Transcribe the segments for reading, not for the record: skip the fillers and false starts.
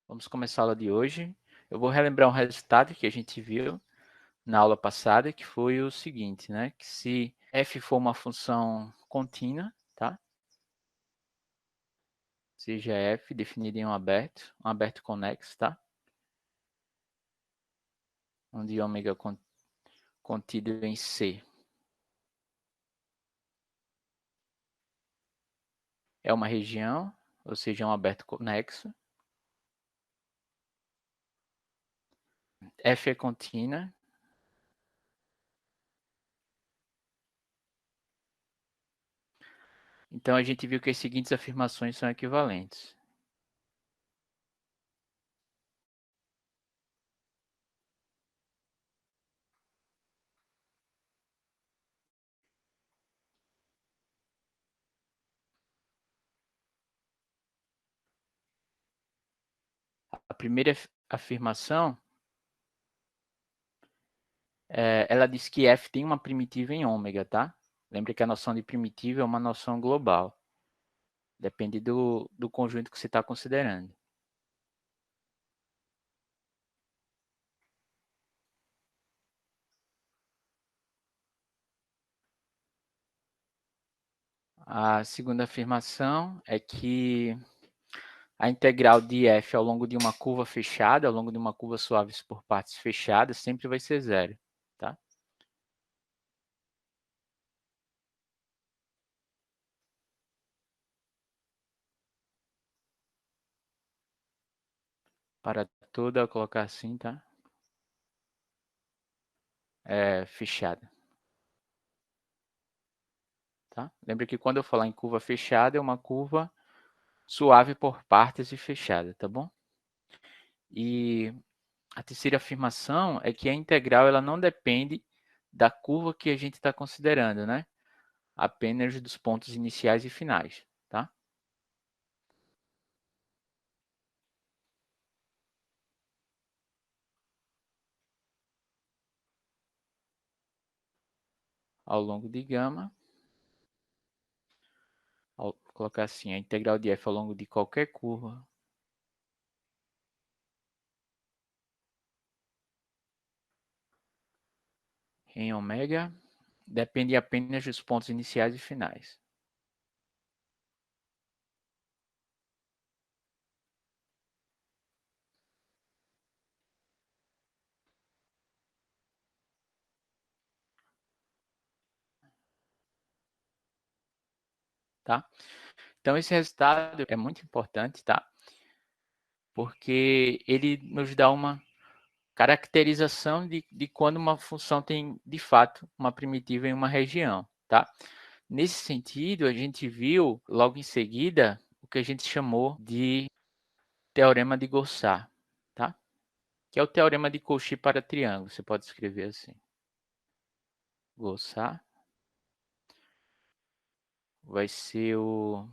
Vamos começar a aula de hoje. Eu vou relembrar um resultado que a gente viu na aula passada, que foi o seguinte, né? Que se f for uma função contínua, tá? Seja f definida em um aberto conexo, tá? Onde ômega contido em C é uma região, ou seja, um aberto conexo. F é contínua. Então, a gente viu que as seguintes afirmações são equivalentes. A primeira afirmação, ela diz que f tem uma primitiva em ômega, tá? Lembre que a noção de primitiva é uma noção global. Depende do conjunto que você está considerando. A segunda afirmação é que a integral de f ao longo de uma curva fechada, ao longo de uma curva suave por partes fechadas, sempre vai ser zero, tá? Para toda, eu colocar assim, tá? Fechada. Tá? Lembra que quando eu falar em curva fechada, é uma curva suave por partes e fechada, tá bom? E a terceira afirmação é que a integral ela não depende da curva que a gente está considerando, né? Apenas dos pontos iniciais e finais, tá? Ao longo de gama, vou colocar assim, a integral de f ao longo de qualquer curva em ômega depende apenas dos pontos iniciais e finais. Tá? Então, esse resultado é muito importante, tá? Porque ele nos dá uma caracterização de quando uma função tem, de fato, uma primitiva em uma região, tá? Nesse sentido, a gente viu, logo em seguida, o que a gente chamou de teorema de Gaussat, tá? Que é o teorema de Cauchy para triângulo, você pode escrever assim. Gaussat vai ser o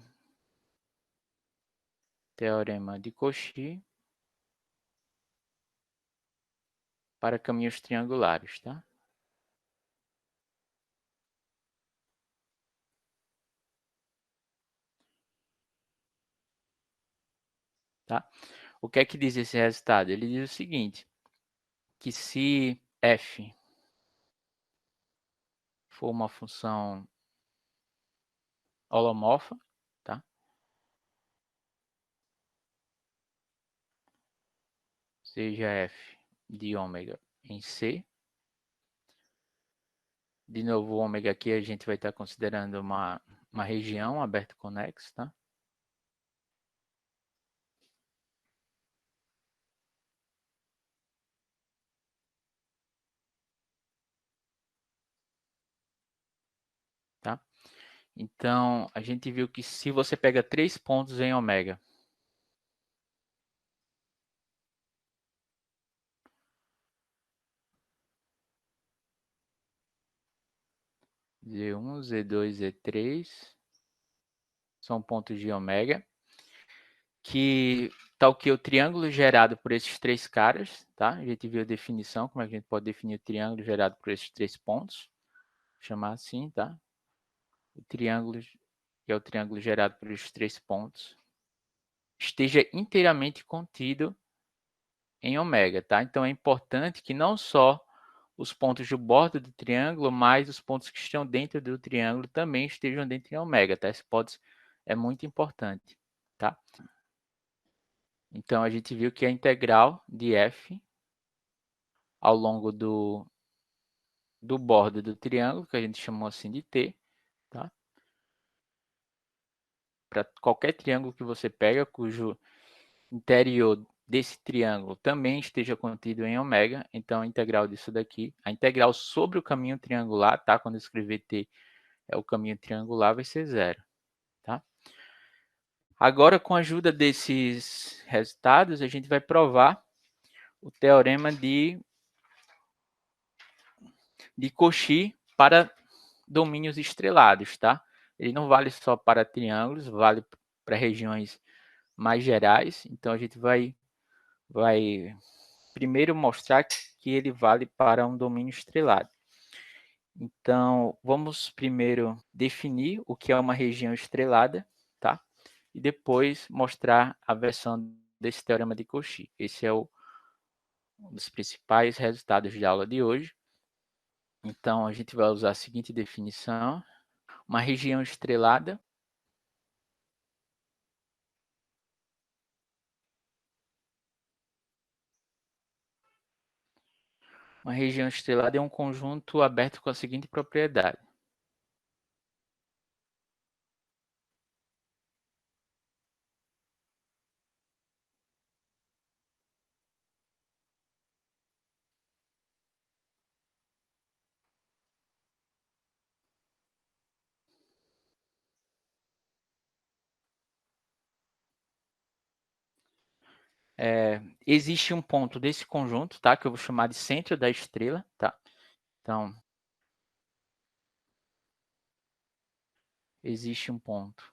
teorema de Cauchy para caminhos triangulares, tá? Tá? O que é que diz esse resultado? Ele diz o seguinte, que se f for uma função holomorfa, tá? Seja f de ômega em C. De novo, o ômega aqui a gente vai estar considerando uma região aberta conexo, tá? Tá? Então, a gente viu que se você pega 3 pontos em ômega, Z1, Z2, Z3, são pontos de ômega, que tá o que? O triângulo gerado por esses 3 caras, tá? A gente viu a definição, como é que a gente pode definir o triângulo gerado por esses 3 pontos. Vou chamar assim, tá? O triângulo, que é o triângulo gerado por esses 3 pontos, esteja inteiramente contido em ômega, tá? Então é importante que não só os pontos do bordo do triângulo, mas os pontos que estão dentro do triângulo também estejam dentro em ômega, tá? Essa hipótese é muito importante, tá? Então a gente viu que a integral de f ao longo do bordo do triângulo, que a gente chamou assim de t, tá? Para qualquer triângulo que você pega, cujo interior desse triângulo também esteja contido em ômega, então a integral disso daqui, a integral sobre o caminho triangular, tá? Quando eu escrever t é o caminho triangular, vai ser zero, tá? Agora, com a ajuda desses resultados, a gente vai provar o teorema de Cauchy para domínios estrelados, tá? Ele não vale só para triângulos, vale para regiões mais gerais. Então, a gente vai primeiro mostrar que ele vale para um domínio estrelado. Então, vamos primeiro definir o que é uma região estrelada, tá? E depois mostrar a versão desse teorema de Cauchy. Esse é um dos principais resultados da aula de hoje. Então, a gente vai usar a seguinte definição. Uma região estrelada é um conjunto aberto com a seguinte propriedade. Existe um ponto desse conjunto, tá? Que eu vou chamar de centro da estrela, tá? Então, existe um ponto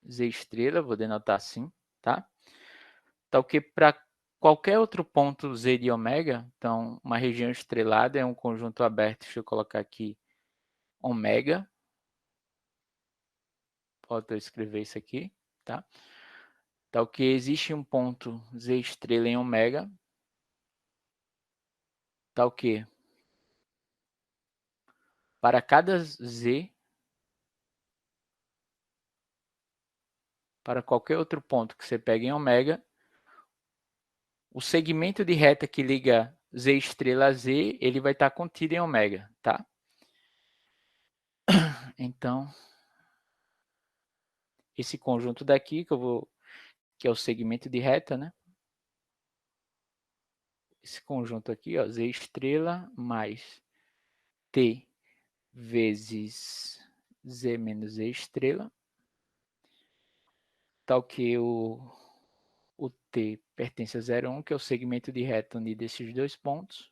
Z estrela, vou denotar assim, tá? Tal que para qualquer outro ponto Z de ômega, então uma região estrelada é um conjunto aberto, deixa eu colocar aqui ômega, pode escrever isso aqui, tá? Tal que existe um ponto Z estrela em ômega, tal que para cada Z, para qualquer outro ponto que você pegue em ômega, o segmento de reta que liga Z estrela a Z, ele vai estar contido em ômega, tá? Então, esse conjunto daqui, que é o segmento de reta, né? Esse conjunto aqui, ó, Z estrela mais T vezes Z menos Z estrela, tal que o T pertence a 0,1, que é o segmento de reta unido desses dois pontos.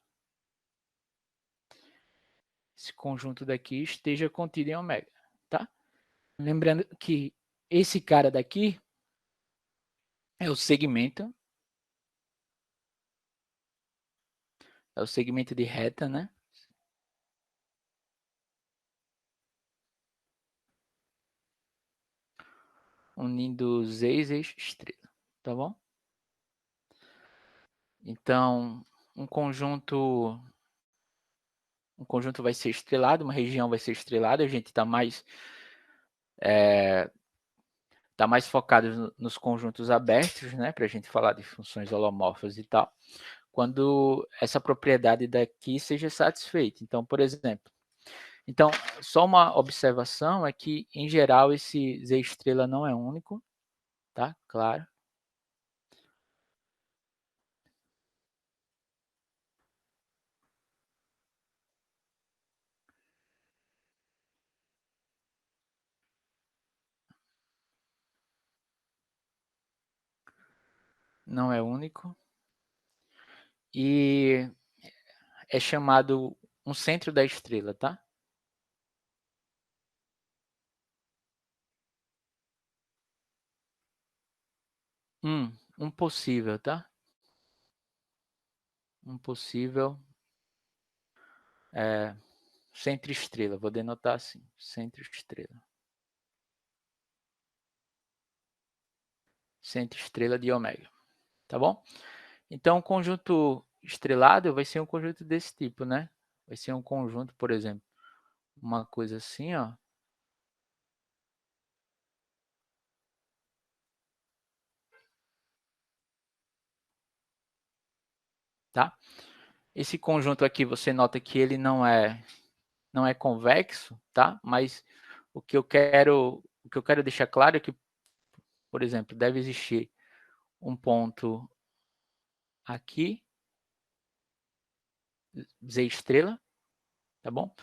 Esse conjunto daqui esteja contido em ômega, tá? Lembrando que esse cara daqui é o segmento de reta, né? Unindo Z e Z estrela, tá bom? Então, um conjunto vai ser estrelado, uma região vai ser estrelada, a gente está mais focado nos conjuntos abertos, né, para a gente falar de funções holomorfas e tal, quando essa propriedade daqui seja satisfeita. Então, por exemplo, só uma observação é que, em geral, esse Z estrela não é único, tá? Claro. Não é único. E é chamado um centro da estrela, tá? Um possível, tá? Um possível centro-estrela. Vou denotar assim, centro-estrela. Centro-estrela de ômega. tá bom? Então, o conjunto estrelado vai ser um conjunto desse tipo, né? Vai ser um conjunto, por exemplo, uma coisa assim, ó. Tá? Esse conjunto aqui, você nota que ele não é convexo, tá? Mas o que eu quero deixar claro é que, por exemplo, deve existir um ponto aqui, Z estrela, tá bom?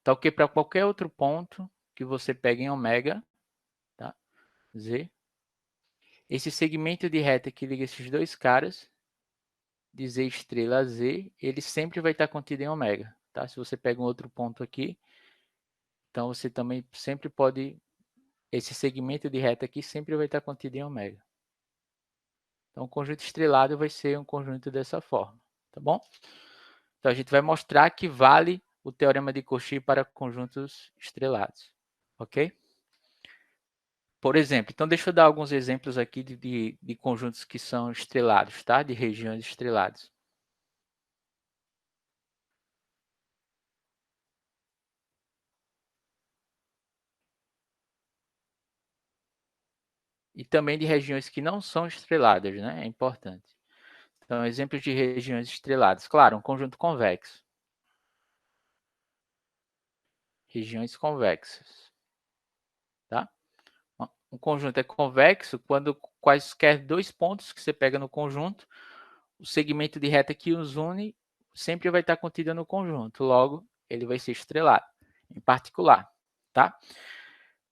Tá ok para qualquer outro ponto que você pegue em ômega, tá? Z. Esse segmento de reta que liga esses dois caras, de Z estrela a Z, ele sempre vai estar contido em ômega, tá? Se você pega um outro ponto aqui, então você também sempre pode, esse segmento de reta aqui sempre vai estar contido em ômega. Então, o conjunto estrelado vai ser um conjunto dessa forma, tá bom? Então, a gente vai mostrar que vale o teorema de Cauchy para conjuntos estrelados, ok? Por exemplo, então deixa eu dar alguns exemplos aqui de conjuntos que são estrelados, tá? De regiões estreladas. E também de regiões que não são estreladas, né? É importante. Então, exemplos de regiões estreladas. Claro, um conjunto convexo. Regiões convexas, tá? Um conjunto é convexo quando quaisquer dois pontos que você pega no conjunto, o segmento de reta que os une sempre vai estar contido no conjunto. Logo, ele vai ser estrelado, em particular, tá?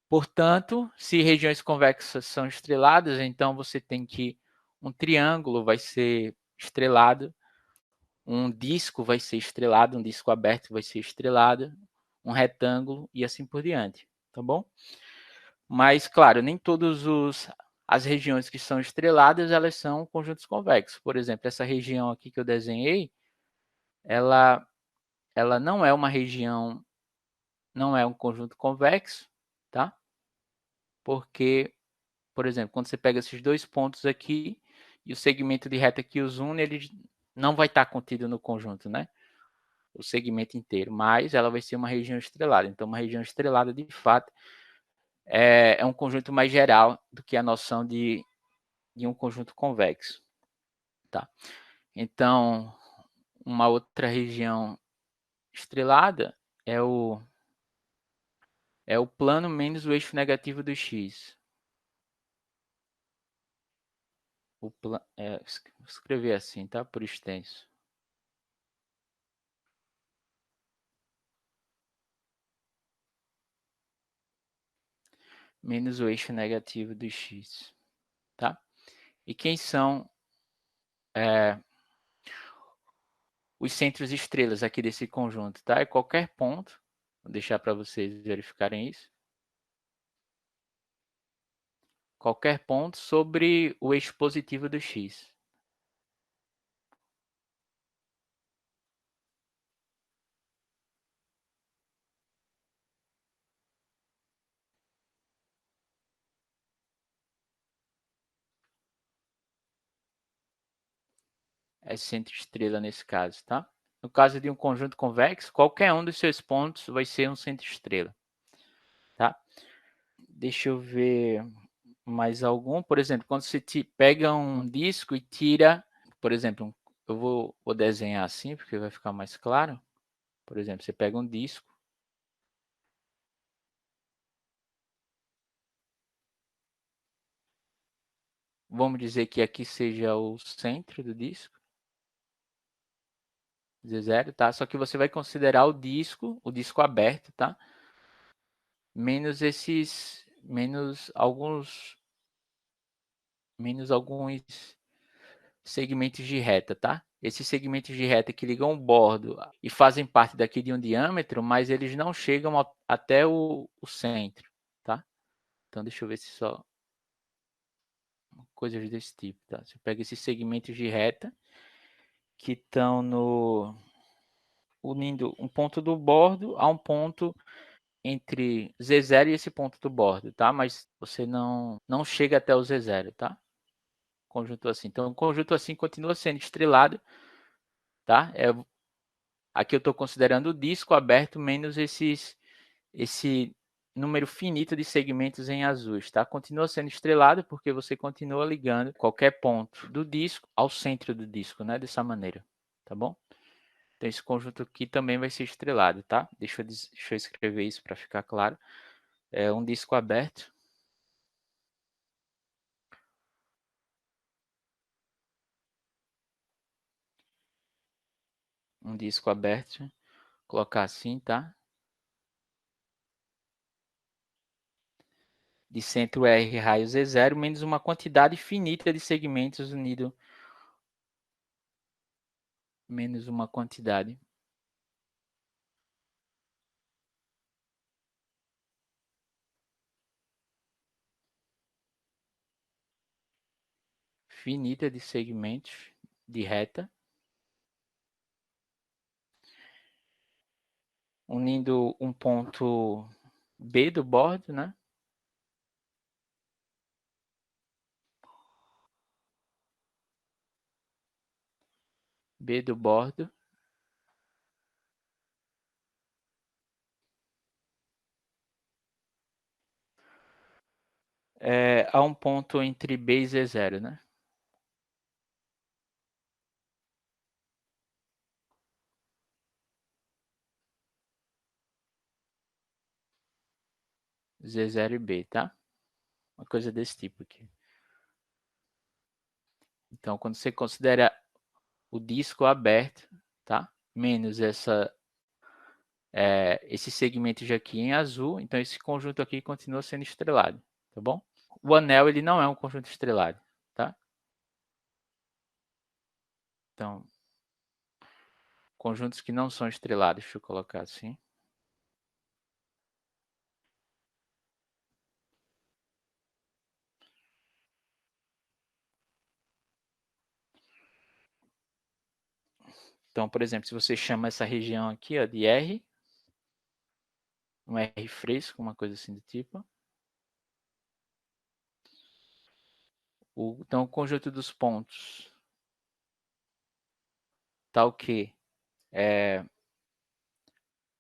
Portanto, se regiões convexas são estreladas, então você tem que um triângulo vai ser estrelado, um disco vai ser estrelado, um disco aberto vai ser estrelado, um retângulo e assim por diante, tá bom? Mas, claro, nem todas as regiões que são estreladas, elas são conjuntos convexos. Por exemplo, essa região aqui que eu desenhei, ela, ela não é uma região, não é um conjunto convexo, tá? Porque, por exemplo, quando você pega esses dois pontos aqui e o segmento de reta que os une, ele não vai estar contido no conjunto, né? O segmento inteiro, mas ela vai ser uma região estrelada. Então, uma região estrelada, de fato, é um conjunto mais geral do que a noção de um conjunto convexo, tá? Então, uma outra região estrelada é o plano menos o eixo negativo do x. Vou escrever assim, tá? Por extenso. Menos o eixo negativo do x, tá? E quem são os centros estrelas aqui desse conjunto, tá? É qualquer ponto, vou deixar para vocês verificarem isso. Qualquer ponto sobre o eixo positivo do x. É centro estrela nesse caso, tá? No caso de um conjunto convexo, qualquer um dos seus pontos vai ser um centro estrela, tá? Deixa eu ver mais algum. Por exemplo, quando você pega um disco e tira, por exemplo, eu vou desenhar assim, porque vai ficar mais claro. Por exemplo, você pega um disco. Vamos dizer que aqui seja o centro do disco. Z0, tá? Só que você vai considerar o disco aberto, tá? Menos alguns segmentos de reta, tá? Esses segmentos de reta que ligam o bordo e fazem parte daqui de um diâmetro, mas eles não chegam até o centro, tá? Então, deixa eu ver se só coisas desse tipo, tá? Você pega esses segmentos de reta que estão unindo um ponto do bordo a um ponto entre Z0 e esse ponto do bordo, tá? Mas você não chega até o Z0, tá? conjunto assim. Então, o conjunto assim continua sendo estrelado, tá? Aqui eu estou considerando o disco aberto menos esse número finito de segmentos em azuis, tá? Continua sendo estrelado porque você continua ligando qualquer ponto do disco ao centro do disco, né? Dessa maneira, tá bom? Então, esse conjunto aqui também vai ser estrelado, tá? Deixa eu escrever isso para ficar claro. É um disco aberto. Um disco aberto. Colocar assim, tá? De centro R raios E0 menos uma quantidade finita de segmentos unido menos uma quantidade finita de segmentos de reta unindo um ponto B do bordo, né? B do bordo a um ponto entre B e Z0, né? Z0 e B, tá? Uma coisa desse tipo aqui. Então, quando você considera o disco aberto, tá? Menos esse segmento já aqui em azul, então esse conjunto aqui continua sendo estrelado, tá bom? O anel ele não é um conjunto estrelado, tá? Então, conjuntos que não são estrelados, deixa eu colocar assim. Então, por exemplo, se você chama essa região aqui ó, de R, um R fresco, uma coisa assim do tipo. Então, o conjunto dos pontos tal que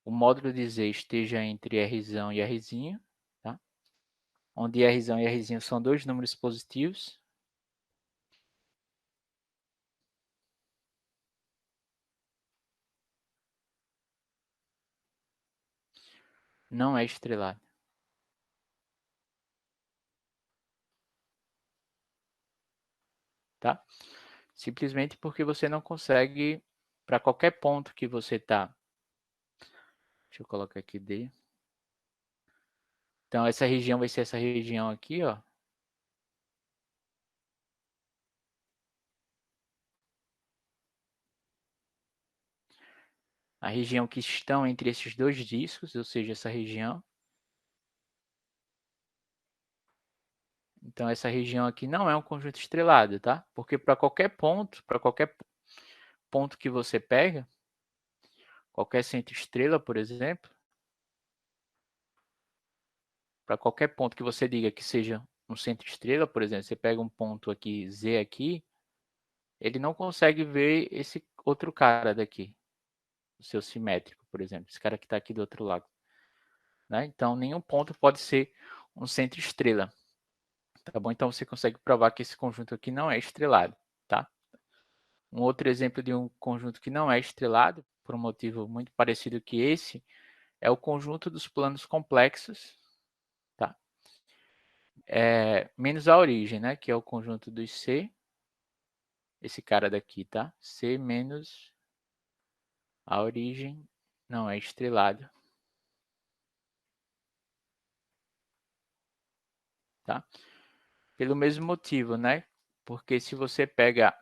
o módulo de Z esteja entre R e R, tá? Onde R e R são dois números positivos. Não é estrelado. Tá? Simplesmente porque você não consegue, para qualquer ponto que você está. Deixa eu colocar aqui D. Então, essa região vai ser essa região aqui, ó. A região que estão entre esses dois discos, ou seja, essa região. Então, essa região aqui não é um conjunto estrelado, tá? Porque para qualquer ponto que você pega, qualquer centro estrela, por exemplo, para qualquer ponto que você diga que seja um centro estrela, por exemplo, você pega um ponto aqui, Z aqui, ele não consegue ver esse outro cara daqui, o seu simétrico, por exemplo, esse cara que está aqui do outro lado. Né? Então, nenhum ponto pode ser um centro estrela. Tá bom? Então, você consegue provar que esse conjunto aqui não é estrelado. Tá? Um outro exemplo de um conjunto que não é estrelado, por um motivo muito parecido que esse, é o conjunto dos planos complexos, tá? Menos a origem, né? Que é o conjunto dos C, esse cara daqui, tá? C menos a origem não é estrelado, tá? Pelo mesmo motivo, né? Porque se você pega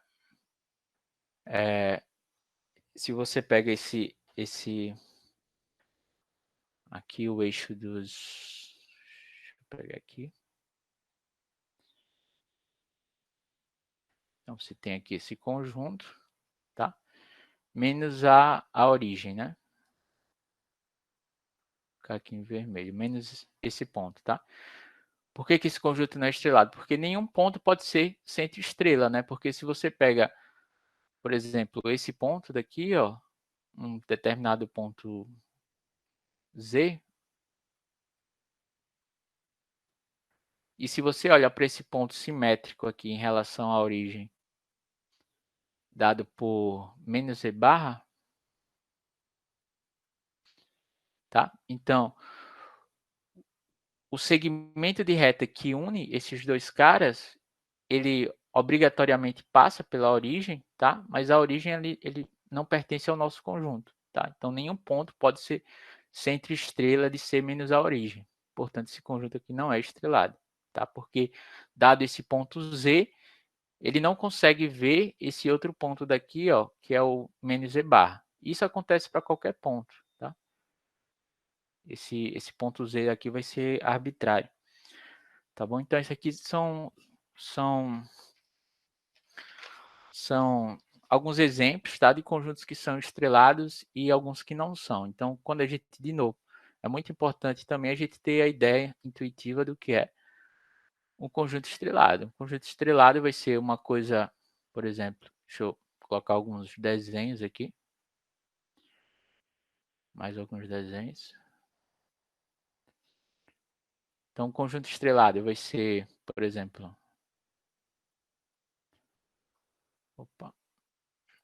esse aqui o eixo dos, deixa eu pegar aqui. Então você tem aqui esse conjunto, tá? Menos a origem, né? Vou ficar aqui em vermelho, menos esse ponto, tá? Por que esse conjunto não é estrelado? Porque nenhum ponto pode ser centro estrela, né? Porque se você pega, por exemplo, esse ponto daqui, ó, um determinado ponto Z, e se você olha para esse ponto simétrico aqui em relação à origem, dado por menos Z barra, tá? Então, o segmento de reta que une esses dois caras, ele obrigatoriamente passa pela origem, tá? Mas a origem ele não pertence ao nosso conjunto, tá? Então nenhum ponto pode ser centro estrela de C menos a origem. Portanto, esse conjunto aqui não é estrelado, tá? Porque dado esse ponto Z, ele não consegue ver esse outro ponto daqui, ó, que é o menos Z barra. Isso acontece para qualquer ponto, tá? Esse ponto Z aqui vai ser arbitrário. Tá bom? Então, isso aqui são, são alguns exemplos, tá? De conjuntos que são estrelados e alguns que não são. Então, quando a gente, de novo, é muito importante também a gente ter a ideia intuitiva do que é um conjunto estrelado. Um conjunto estrelado vai ser uma coisa, por exemplo, deixa eu colocar alguns desenhos aqui. Mais alguns desenhos. Então, um conjunto estrelado vai ser, por exemplo, opa,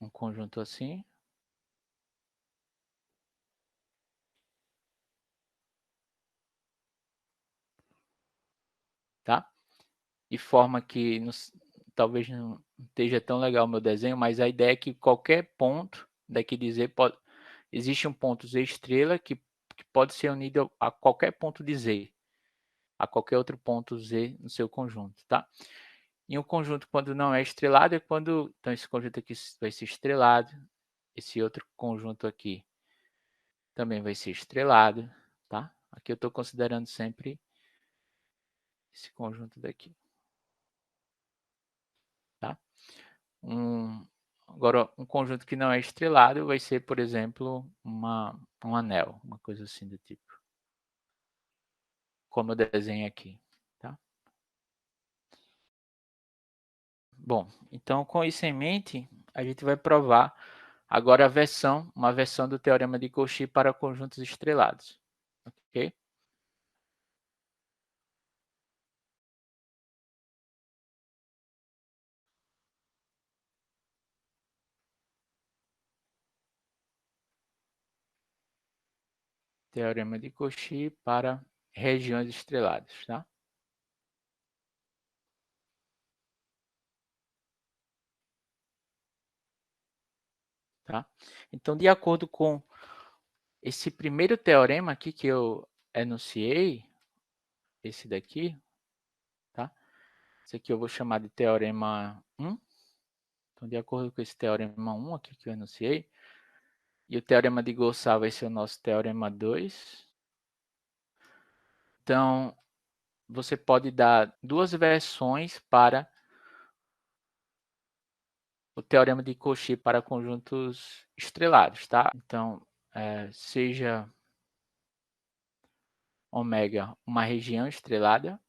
um conjunto assim. Tá? De forma que talvez não esteja tão legal o meu desenho, mas a ideia é que qualquer ponto daqui de Z pode, existe um ponto Z estrela que pode ser unido a qualquer ponto de Z, a qualquer outro ponto Z no seu conjunto, tá? E um conjunto quando não é estrelado é quando, então esse conjunto aqui vai ser estrelado, esse outro conjunto aqui também vai ser estrelado, tá? Aqui eu estou considerando sempre esse conjunto daqui, tá? Agora, um conjunto que não é estrelado vai ser, por exemplo, um anel, uma coisa assim do tipo, como eu desenho aqui, tá? Bom, então com isso em mente, a gente vai provar agora uma versão do teorema de Cauchy para conjuntos estrelados, ok? Teorema de Cauchy para regiões estreladas, tá? Tá? Então, de acordo com esse primeiro teorema aqui que eu enunciei, esse daqui, tá? Esse aqui eu vou chamar de teorema 1. Então, de acordo com esse teorema 1 aqui que eu enunciei, e o teorema de Gauss vai ser o nosso teorema 2. Então, você pode dar duas versões para o teorema de Cauchy para conjuntos estrelados, tá? Então, seja ômega uma região estrelada,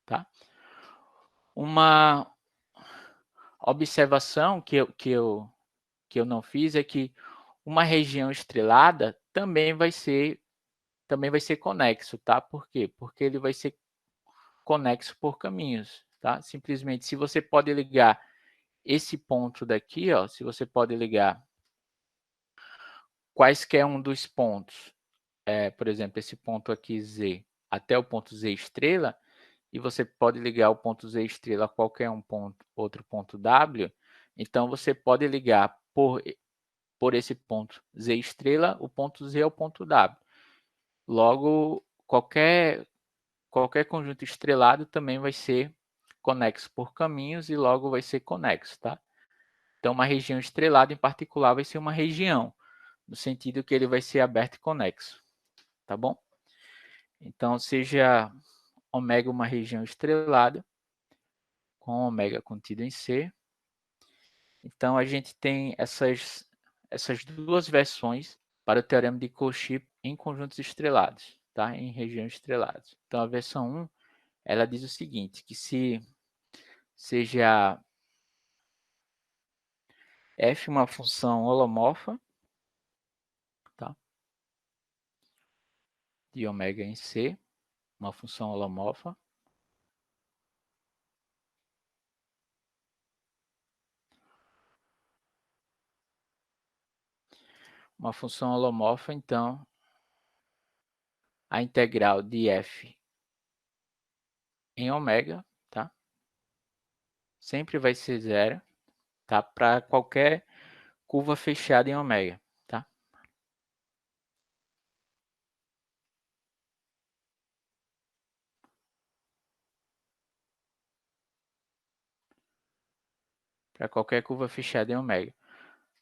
tá? Uma observação que eu não fiz é que uma região estrelada também vai ser conexo, tá? Por quê? Porque ele vai ser conexo por caminhos, tá? Simplesmente, se você pode ligar esse ponto daqui, ó, se você pode ligar quaisquer um dos pontos, por exemplo, esse ponto aqui Z até o ponto Z estrela, e você pode ligar o ponto Z estrela a qualquer um ponto, outro ponto W, então você pode ligar por esse ponto Z estrela, o ponto Z ao ponto W. Logo, qualquer conjunto estrelado também vai ser conexo por caminhos e logo vai ser conexo, tá? Então, uma região estrelada em particular vai ser uma região, no sentido que ele vai ser aberto e conexo, tá bom? Então, seja ômega uma região estrelada, com ômega contido em C. Então, a gente tem essas duas versões para o teorema de Cauchy em conjuntos estrelados, tá? Em regiões estreladas. Então, a versão 1, ela diz o seguinte, que se seja f uma função holomorfa, tá? De ômega em C, uma função holomorfa, uma função holomorfa, então, a integral de f em ômega, tá? Sempre vai ser zero, tá? Para qualquer curva fechada em ômega, tá? Para qualquer curva fechada em ômega.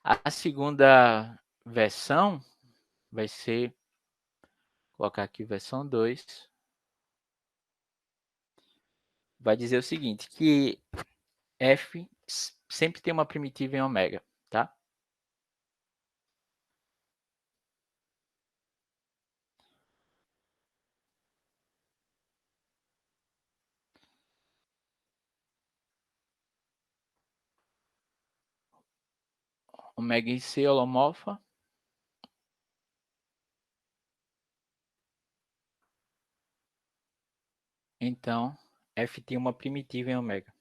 A segunda versão vai ser, vou colocar aqui versão 2, vai dizer o seguinte, que f sempre tem uma primitiva em ômega, tá? Ômega em C holomorfa. Então, f tem uma primitiva em ômega.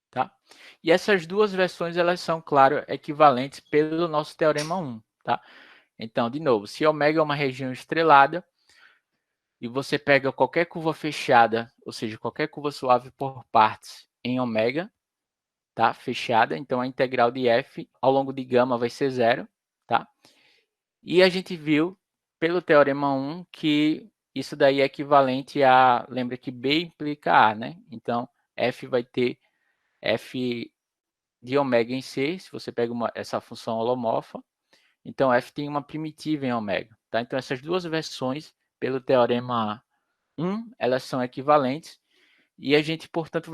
Tá? E essas duas versões, elas são, claro, equivalentes pelo nosso teorema 1, tá? Então, de novo, se ômega é uma região estrelada, e você pega qualquer curva fechada, ou seja, qualquer curva suave por partes em ômega, tá? Fechada, então a integral de f ao longo de gama vai ser zero, tá? E a gente viu pelo teorema 1 que isso daí é equivalente a, lembra que B implica A, né? Então, f vai ter f de ômega em C, se você pega essa função holomorfa, então f tem uma primitiva em ômega, tá? Então, essas duas versões, pelo teorema 1, elas são equivalentes, e a gente, portanto,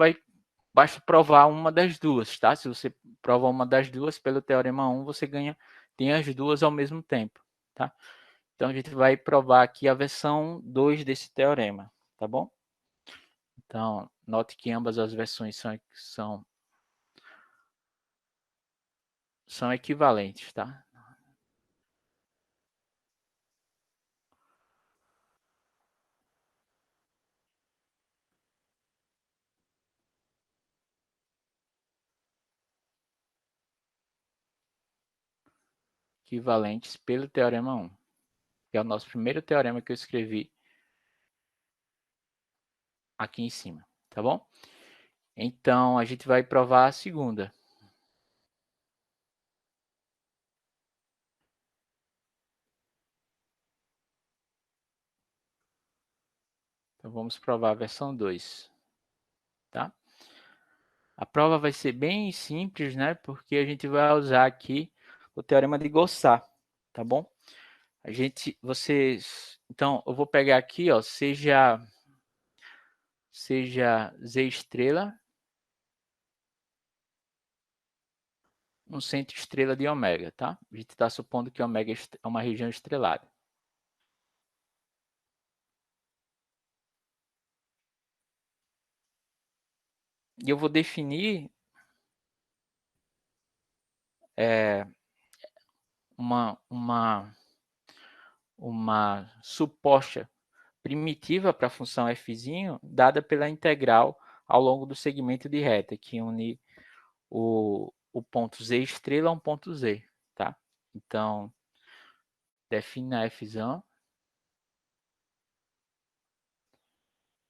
basta provar uma das duas, tá? Se você prova uma das duas pelo teorema 1, você tem as duas ao mesmo tempo, tá? Então, a gente vai provar aqui a versão 2 desse teorema, tá bom? Então, note que ambas as versões são equivalentes, tá? Equivalentes pelo teorema 1, que é o nosso primeiro teorema que eu escrevi aqui em cima, tá bom? Então, a gente vai provar a segunda. Então, vamos provar a versão 2, tá? A prova vai ser bem simples, né? Porque a gente vai usar aqui o teorema de Gaussat, tá bom? Então, eu vou pegar aqui, ó, seja Z estrela, um centro estrela de ômega, tá? A gente está supondo que ômega é uma região estrelada. E eu vou definir uma, uma, uma suposta primitiva para a função f dada pela integral ao longo do segmento de reta, que une o ponto Z estrela a um ponto Z, tá? Então, define a f.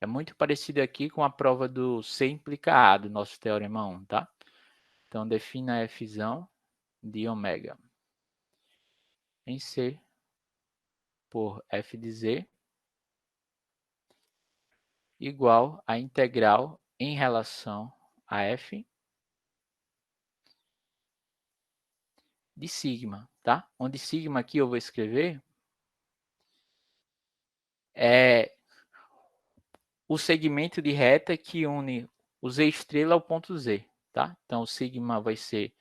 É muito parecido aqui com a prova do C implica A, do nosso teorema 1, tá? Então, define a f de ômega em C por f de Z igual a integral em relação a f de sigma, tá? Onde sigma aqui eu vou escrever é o segmento de reta que une o Z estrela ao ponto Z, tá? Então, o sigma vai ser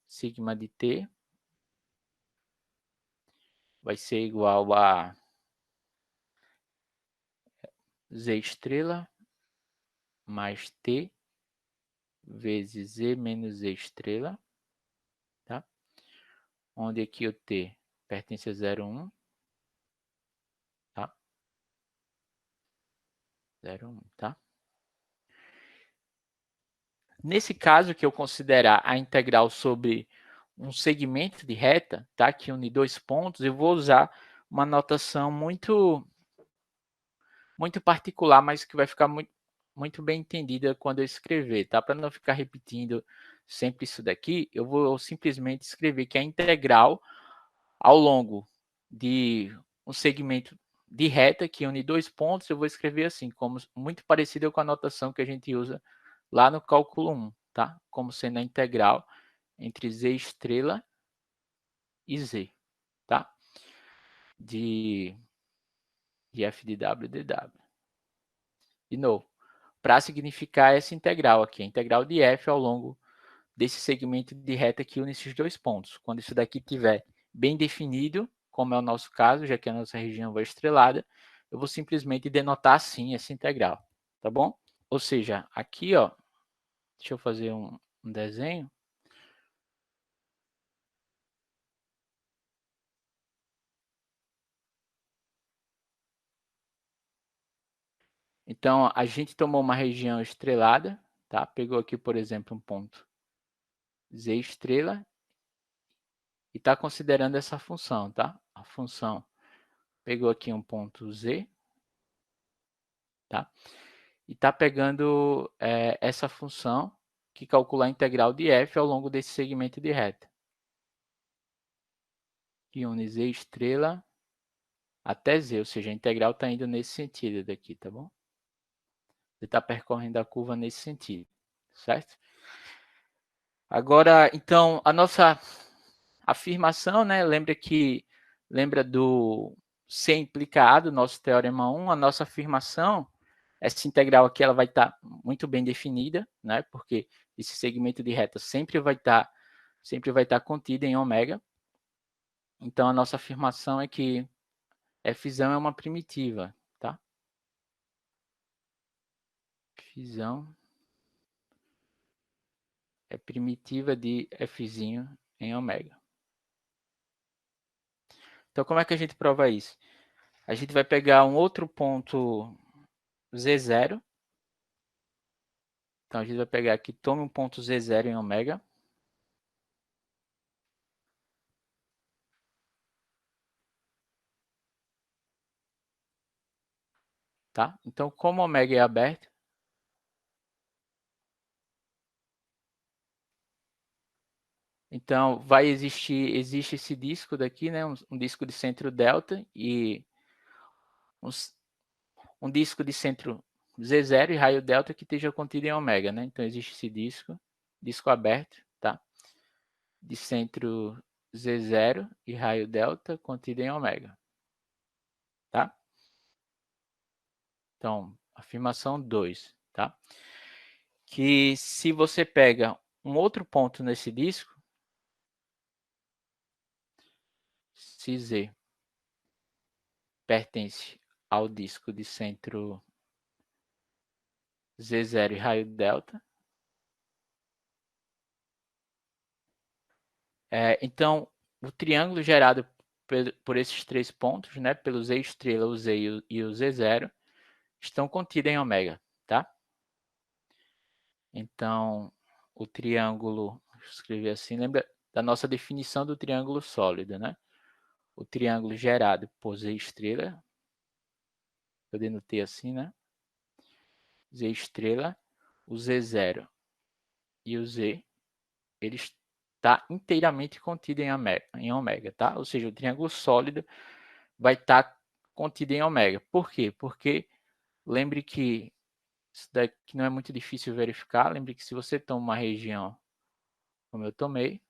sigma de T, vai ser igual a Z estrela mais T vezes Z menos Z estrela, tá? Onde aqui o T pertence a 0,1, tá? 0,1, tá? Nesse caso que eu considerar a integral sobre um segmento de reta, tá? Que une dois pontos, eu vou usar uma notação muito particular, mas que vai ficar muito bem entendida quando eu escrever, tá? Para não ficar repetindo sempre isso daqui, eu vou simplesmente escrever que a integral ao longo de um segmento de reta que une dois pontos, eu vou escrever assim, como muito parecido com a notação que a gente usa lá no cálculo 1, tá? Como sendo a integral entre z estrela e z, tá? De f de w dw. De novo, para significar essa integral aqui, a integral de f ao longo desse segmento de reta que une esses dois pontos. Quando isso daqui estiver bem definido, como é o nosso caso, já que a nossa região vai estrelada, eu vou simplesmente denotar assim essa integral, tá bom? Ou seja, aqui, ó, deixa eu fazer um desenho. Então, a gente tomou uma região estrelada, tá? Pegou aqui, por exemplo, um ponto Z estrela e está considerando essa função, tá? A função pegou aqui um ponto Z, tá? E está pegando essa função que calcula a integral de f ao longo desse segmento de reta. Que une Z estrela até Z, ou seja, a integral está indo nesse sentido daqui, tá bom? Você está percorrendo a curva nesse sentido, certo? Agora, então, a nossa afirmação, né? Lembra do C implicado, nosso teorema 1, a nossa afirmação, essa integral aqui ela vai estar muito bem definida, né? Porque esse segmento de reta sempre vai estar contido em ômega. Então a nossa afirmação é que f é uma primitiva, tá? F é primitiva de f em ômega. Então como é que a gente prova isso? A gente vai pegar um outro ponto Z0. Então a gente vai pegar aqui, tome um ponto Z0 em ômega. Tá? Então, como ômega é aberto, então existe esse disco daqui, né? Um disco de centro delta e um disco de centro Z0 e raio delta que esteja contido em ômega, né? Então existe esse disco aberto, tá? De centro Z0 e raio delta contido em ômega, tá? Então, afirmação 2, tá? Que se você pega um outro ponto nesse disco, se Z pertence ao disco de centro Z0 e raio delta, então o triângulo gerado por esses três pontos, né, pelo Z estrela, o Z e o Z0, estão contidos em ômega, tá? Então, o triângulo, deixa eu escrever assim, lembra da nossa definição do triângulo sólido, né? O triângulo gerado por Z estrela, eu denotei assim, né? Z estrela, o Z0 e o Z, ele está inteiramente contido em ômega, tá? Ou seja, o triângulo sólido vai estar contido em ômega. Por quê? Porque lembre que isso daqui não é muito difícil verificar. Lembre que se você toma uma região, como eu tomei,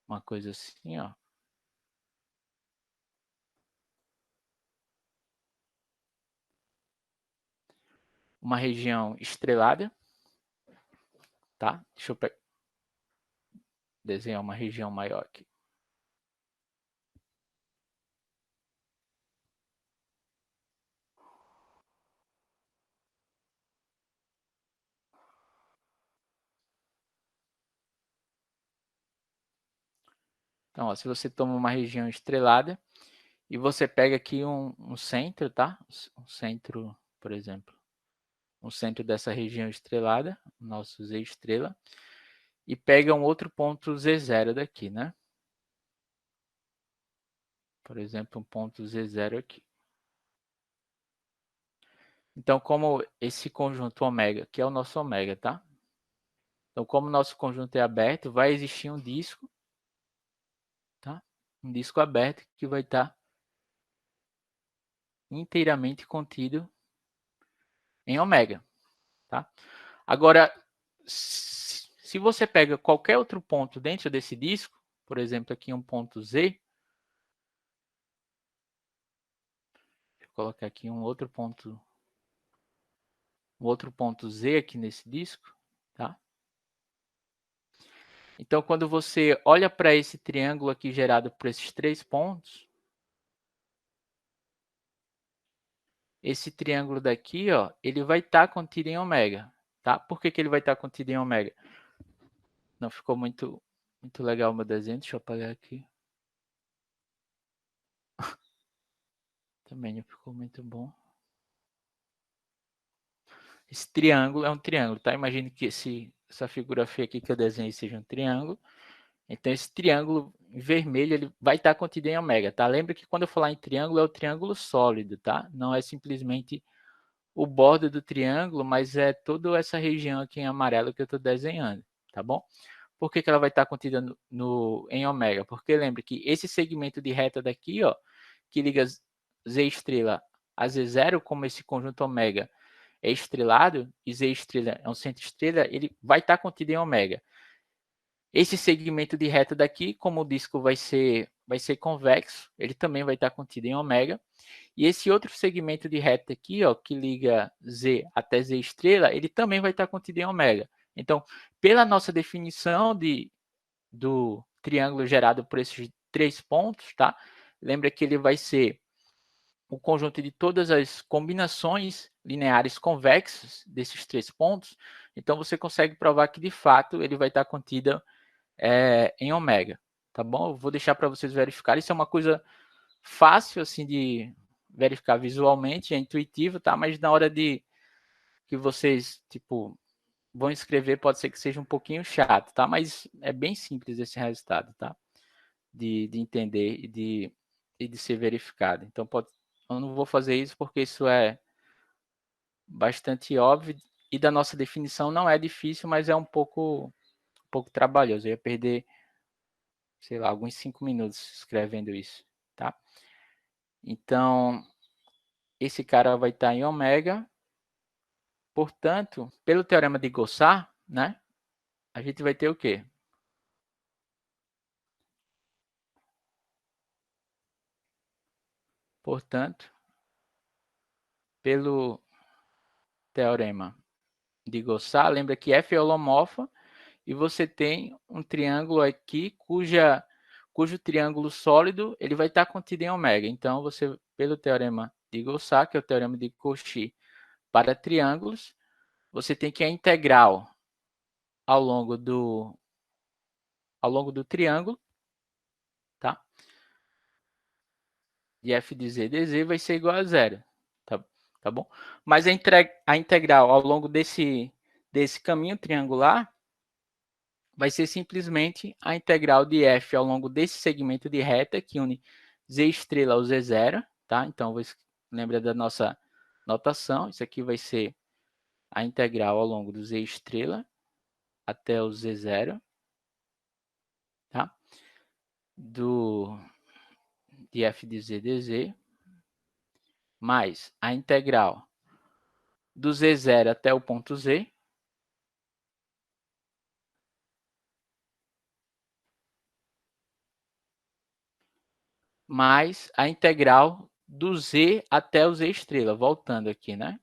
uma coisa assim, ó, uma região estrelada, tá? Deixa eu desenhar uma região maior aqui. Então, ó, se você toma uma região estrelada e você pega aqui um centro, tá? Um centro, por exemplo, um centro dessa região estrelada, nosso Z estrela, e pega um outro ponto Z0 daqui, né? Por exemplo, um ponto Z0 aqui. Então, como esse conjunto ômega, que é o nosso ômega, tá? Então, como o nosso conjunto é aberto, vai existir um disco, tá? Um disco aberto que vai estar inteiramente contido em ômega, tá? Agora, se você pega qualquer outro ponto dentro desse disco, por exemplo, aqui um ponto Z, vou colocar aqui um outro ponto Z aqui nesse disco, tá? Então, quando você olha para esse triângulo aqui gerado por esses 3 pontos, esse triângulo daqui, ó, ele vai estar contido em ômega, tá? Por que ele vai estar contido em ômega? Não ficou muito legal o meu desenho, deixa eu apagar aqui. Também não ficou muito bom. Esse triângulo é um triângulo, tá? Imagine que essa figura feia aqui que eu desenhei seja um triângulo. Então, esse triângulo em vermelho ele vai estar contido em ômega, tá? Lembra que quando eu falar em triângulo, é o triângulo sólido, tá? Não é simplesmente o bordo do triângulo, mas é toda essa região aqui em amarelo que eu estou desenhando, tá bom? Por que ela vai estar contida em ômega? Porque lembre que esse segmento de reta daqui, ó, que liga Z estrela a Z0, como esse conjunto ômega é estrelado, e Z estrela é um centro estrela, ele vai estar contido em ômega. Esse segmento de reta daqui, como o disco vai ser convexo, ele também vai estar contido em ômega. E esse outro segmento de reta aqui, ó, que liga Z até Z estrela, ele também vai estar contido em ômega. Então, pela nossa definição do triângulo gerado por esses 3 pontos, tá? Lembra que ele vai ser o conjunto de todas as combinações lineares convexas desses 3 pontos. Então, você consegue provar que, de fato, ele vai estar contido em ômega, tá bom? Eu vou deixar para vocês verificarem. Isso é uma coisa fácil, assim, de verificar visualmente, é intuitivo, tá? Mas na hora de que vocês, tipo, vão escrever, pode ser que seja um pouquinho chato, tá? Mas é bem simples esse resultado, tá? De entender e de ser verificado. Então, eu não vou fazer isso porque isso é bastante óbvio e da nossa definição não é difícil, mas é um pouco trabalhoso. Eu ia perder, sei lá, alguns 5 minutos escrevendo isso, tá? Então, esse cara vai estar em ômega. Portanto, pelo teorema de Gaussat, né, a gente vai ter o quê? Portanto, pelo teorema de Gaussat, lembra que F é holomorfa e você tem um triângulo aqui cujo triângulo sólido ele vai estar contido em ômega. Então, você, pelo teorema de Gaussat, que é o teorema de Cauchy para triângulos, você tem que a integral ao longo do triângulo, tá? De f de z dz vai ser igual a zero, tá bom? Mas a integral ao longo desse caminho triangular vai ser simplesmente a integral de f ao longo desse segmento de reta que une z estrela ao z0, tá? Então, lembra da nossa notação, isso aqui vai ser a integral ao longo do z estrela até o z0, tá? De f de z dz, mais a integral do z0 até o ponto z, mais a integral do z até o z estrela, voltando aqui, né?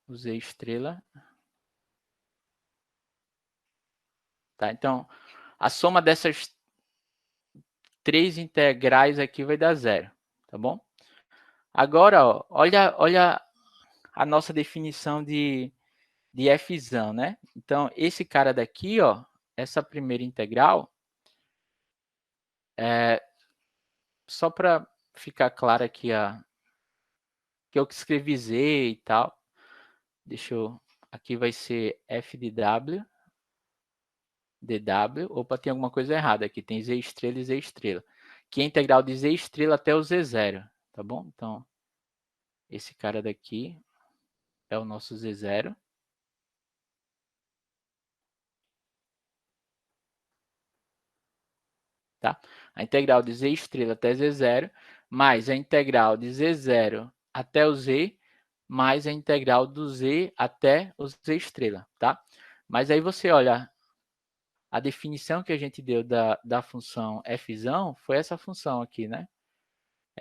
o z estrela. Tá? Então, a soma dessas três integrais aqui vai dar zero, tá bom? Agora, ó, olha a nossa definição de fzão, né? Então, esse cara daqui, ó, essa primeira integral, só para ficar claro aqui, que eu escrevi z e tal, aqui vai ser f de w, dw, opa, tem alguma coisa errada aqui, tem z estrela e z estrela, que é a integral de z estrela até o z0, tá bom? Então, esse cara daqui é o nosso z0. Tá? A integral de z estrela até z0, mais a integral de z0 até o z, mais a integral do z até o z estrela, tá? Mas aí você olha, a definição que a gente deu da função fzão foi essa função aqui, né?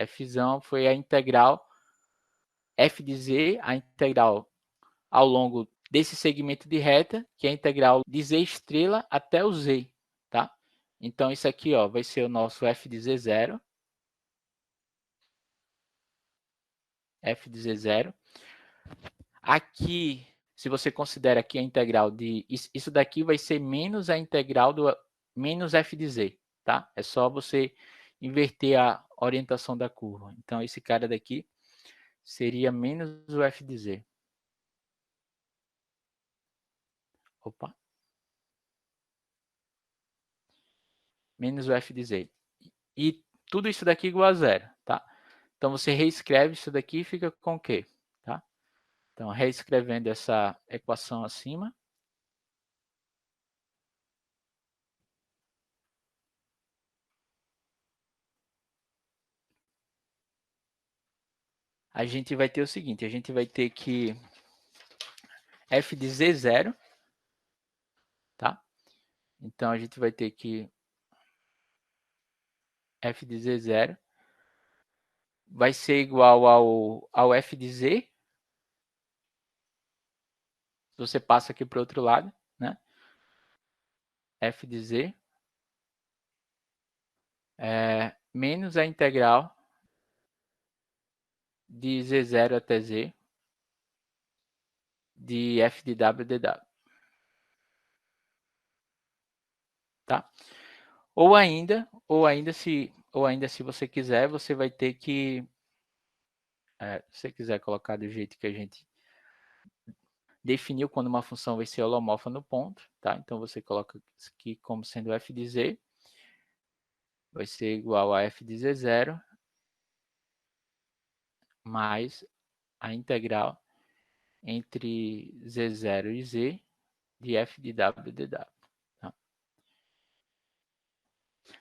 Fzão foi a integral f de z, a integral ao longo desse segmento de reta, que é a integral de z estrela até o z, tá? Então, isso aqui, ó, vai ser o nosso f de z0, f de z0. Aqui, se você considera aqui a integral de... Isso daqui vai ser menos a integral do... menos f de z, tá? É só você inverter a orientação da curva. Então, esse cara daqui seria menos o f de z. Opa. Menos o f de z. E tudo isso daqui igual a zero, tá? Então, você reescreve isso daqui e fica com o quê? Tá? Então, reescrevendo essa equação acima, a gente vai ter o seguinte, a gente vai ter que f de z0, tá? Então, a gente vai ter que f de z0 vai ser igual ao f de z, você passa aqui para o outro lado, né? F de z menos a integral de z0 até z de f de w dw. Tá? Ou ainda se você quiser, você vai ter que, se você quiser colocar do jeito que a gente definiu quando uma função vai ser holomorfa no ponto, tá? Então você coloca aqui como sendo f de z, vai ser igual a f de z0 mais a integral entre z0 e z de f de w dw. Tá?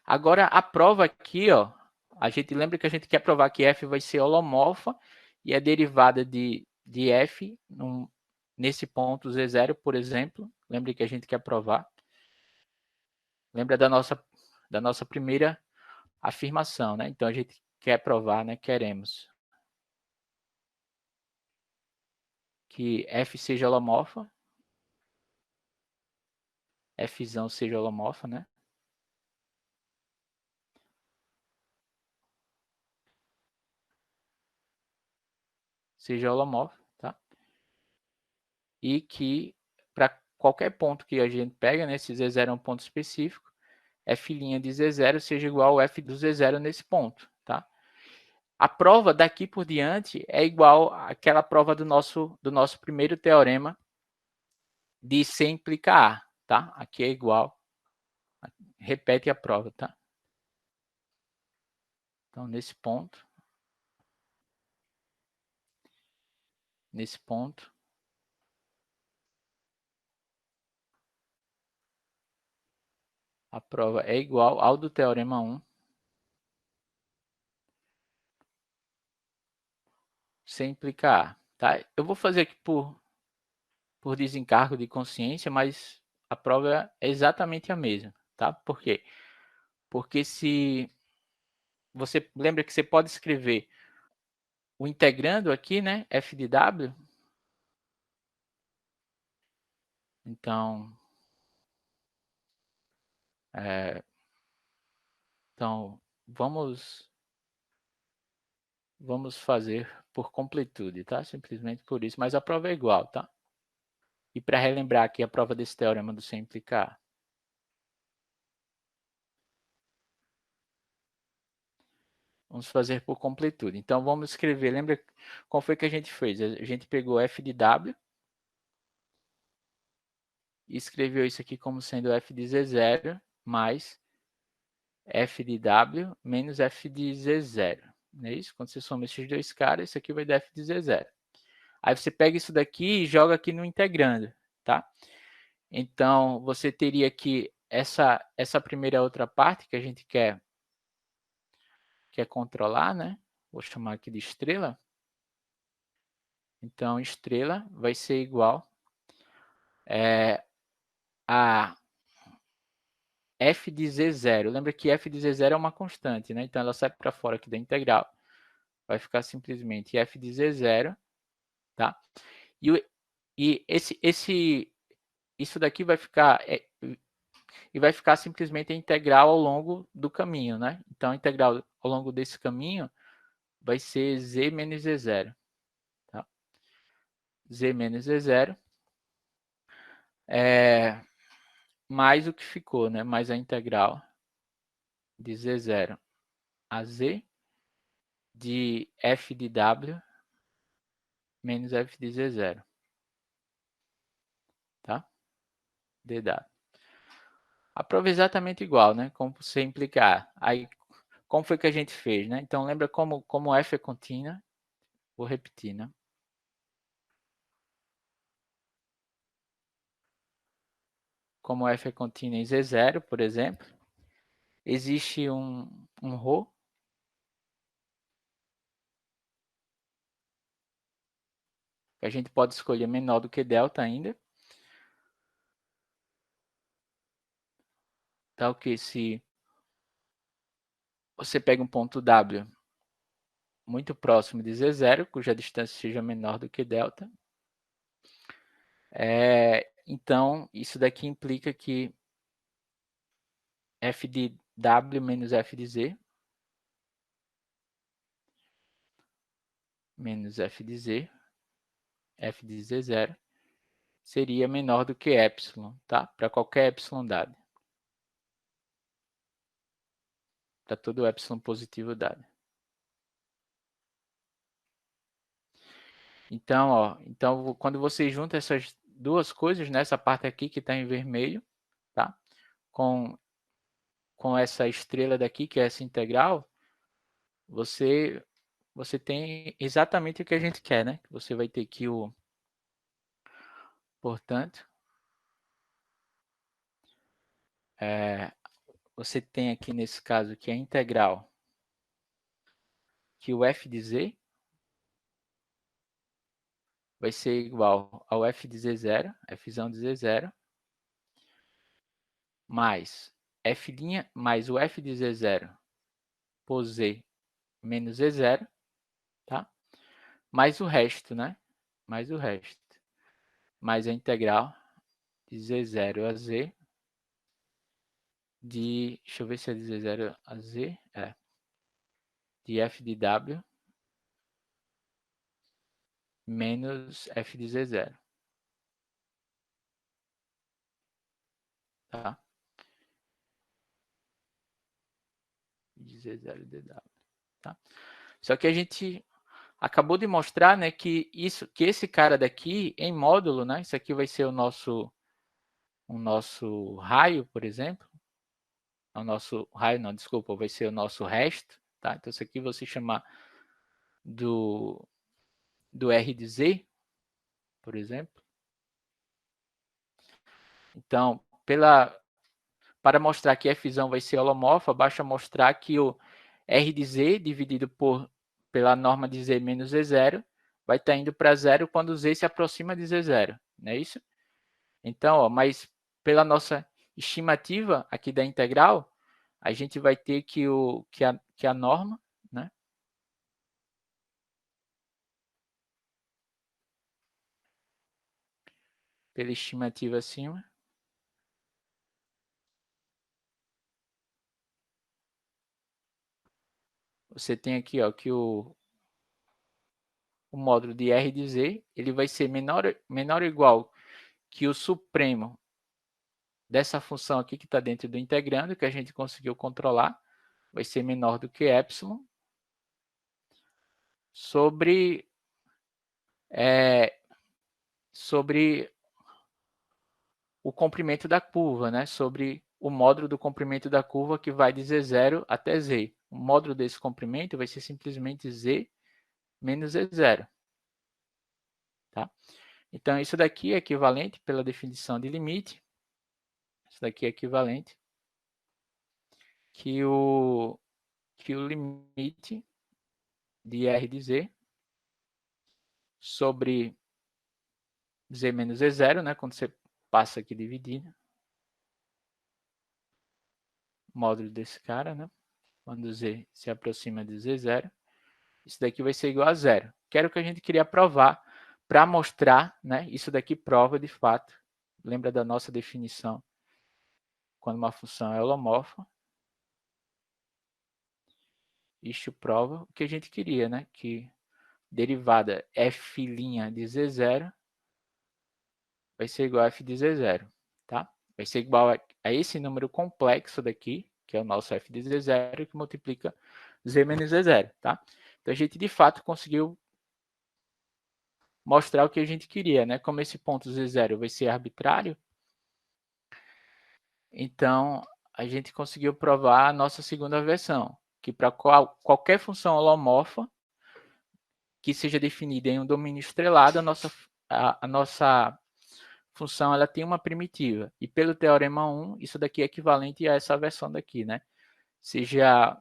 Agora, a prova aqui, ó, a gente lembra que a gente quer provar que f vai ser holomorfa e a derivada de f nesse ponto z0, por exemplo. Lembra que a gente quer provar. Lembra da nossa primeira afirmação, né? Então, a gente quer provar, né? Queremos que f seja holomorfa, fzão seja holomorfa, né? Seja holomorfa, tá? E que para qualquer ponto que a gente pega, né? Se z0 é um ponto específico, f' de z0 seja igual ao f do z0 nesse ponto, tá? A prova daqui por diante é igual àquela prova do nosso primeiro teorema de C implica A, tá? Aqui é igual, repete a prova, tá? Então, nesse ponto, a prova é igual ao do teorema 1, C implica A, tá? Eu vou fazer aqui por desencargo de consciência, mas a prova é exatamente a mesma, tá? Por quê? Porque se você lembra que você pode escrever o integrando aqui, né, f de w, Então, então vamos fazer por completude, tá? Simplesmente por isso, mas a prova é igual, tá? E para relembrar aqui a prova desse teorema do sem implicar. Vamos fazer por completude. Então, vamos escrever, lembra qual foi que a gente fez? A gente pegou f de w e escreveu isso aqui como sendo f de z0 mais f de w menos f de z0. Não é isso? Quando você soma esses dois caras, isso aqui vai dar f de z0. Aí você pega isso daqui e joga aqui no integrando, tá? Então, você teria aqui essa primeira outra parte que a gente quer controlar, né? Vou chamar aqui de estrela. Então, estrela vai ser igual a f de z0. Lembra que f de z0 é uma constante, né? Então, ela sai para fora aqui da integral. Vai ficar simplesmente f de z0, tá? E isso daqui vai ficar... e vai ficar simplesmente a integral ao longo do caminho, né? Então, a integral ao longo desse caminho vai ser z menos z0. Tá? Z menos z0 mais o que ficou, né? Mais a integral de z0 a z de f de w menos f de z0. Tá? dw. A prova é exatamente igual, né? Como você implicar. Aí, como foi que a gente fez, né? Então, lembra como f é contínua? Vou repetir, né? Como f é contínua em z0, por exemplo, existe um ρ que a gente pode escolher menor do que delta ainda. Tá ok? Se você pega um ponto W muito próximo de Z0, cuja distância seja menor do que delta, então isso daqui implica que f de W menos f de Z menos f de Z, f de Z0, seria menor do que epsilon, tá? Para qualquer epsilon dado. Para todo epsilon positivo dado. Então, quando você junta essas duas coisas, nessa parte aqui que está em vermelho, tá? Com essa estrela daqui, que é essa integral, você tem exatamente o que a gente quer, né? Você vai ter aqui portanto, você tem aqui nesse caso que a integral que o f de z vai ser igual ao f de z0, fzão de z0, mais f' mais o f de z0 por z menos z0, tá? Mais o resto, né? Mais o resto. Mais a integral de z0 a z de, deixa eu ver se é de z0 a z, de f de w menos f de z0, tá? De z0 dw, tá? Só que a gente acabou de mostrar, né, que esse cara daqui em módulo, né, isso aqui vai ser o nosso raio, por exemplo, o nosso raio, não, desculpa, vai ser o nosso resto, tá? Então isso aqui você chamar do R de z, por exemplo. Então, para mostrar que f vai ser holomorfa, basta mostrar que o R de z dividido pela norma de z menos z0 vai estar indo para zero quando z se aproxima de z0, não é isso? Então, mas pela nossa estimativa aqui da integral, a gente vai ter que a norma, né? pela estimativa acima. Você tem aqui, ó, que o módulo de R de Z, ele vai ser menor ou igual que o supremo dessa função aqui que está dentro do integrando, que a gente conseguiu controlar, vai ser menor do que epsilon, sobre o comprimento da curva, né? Sobre o módulo do comprimento da curva que vai de Z0 até Z. O módulo desse comprimento vai ser simplesmente Z menos Z0. Tá? Então, isso daqui é equivalente pela definição de limite. Isso daqui é equivalente que o limite de R de Z sobre Z menos Z0, né? Quando você passa aqui dividindo, módulo desse cara, né? Quando Z se aproxima de Z0, isso daqui vai ser igual a zero. Que era o que a gente queria provar para mostrar, né? Isso daqui prova de fato. Lembra da nossa definição quando uma função é holomorfa? Isto prova o que a gente queria, né? Que derivada f' de Z0 vai ser igual a f de Z0, tá? Vai ser igual a esse número complexo daqui, que é o nosso f de Z0, que multiplica Z menos Z0, tá? Então, a gente, de fato, conseguiu mostrar o que a gente queria, né? Como esse ponto Z0 vai ser arbitrário, então, a gente conseguiu provar a nossa segunda versão, que para qualquer função holomorfa que seja definida em um domínio estrelado, a nossa função ela tem uma primitiva. E pelo teorema 1, isso daqui é equivalente a essa versão daqui, né? Seja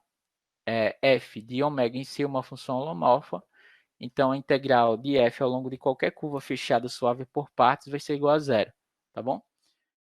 f de ômega em si uma função holomorfa, então a integral de f ao longo de qualquer curva fechada suave por partes vai ser igual a zero, tá bom?